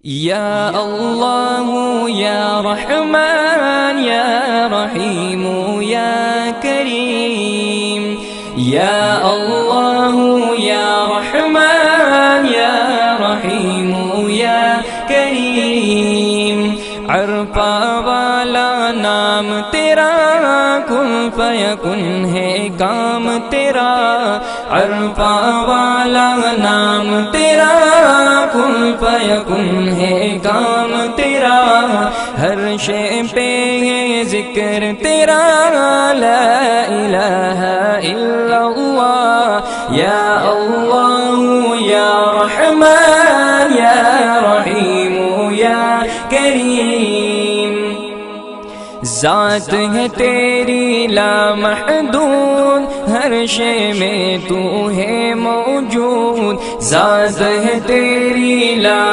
या अल्लाह या रहमान या रहीम या करीम। या अल्लाह या रहमान या रहीम या करीम। अरफा वाला नाम तेरा, कुन फयकुन है काम तेरा। अरफा वाला नाम तेरा, कुन फयकुन है काम तेरा। हर शे पे है जिक्र तेरा, ला इलाहा इल्लल्लाह। या अल्लाह या रहमान या रहीम या करीम। ज़ात है तेरी लामहदूद, हर शे में तू है मौजूद। ज़ात है तेरी ला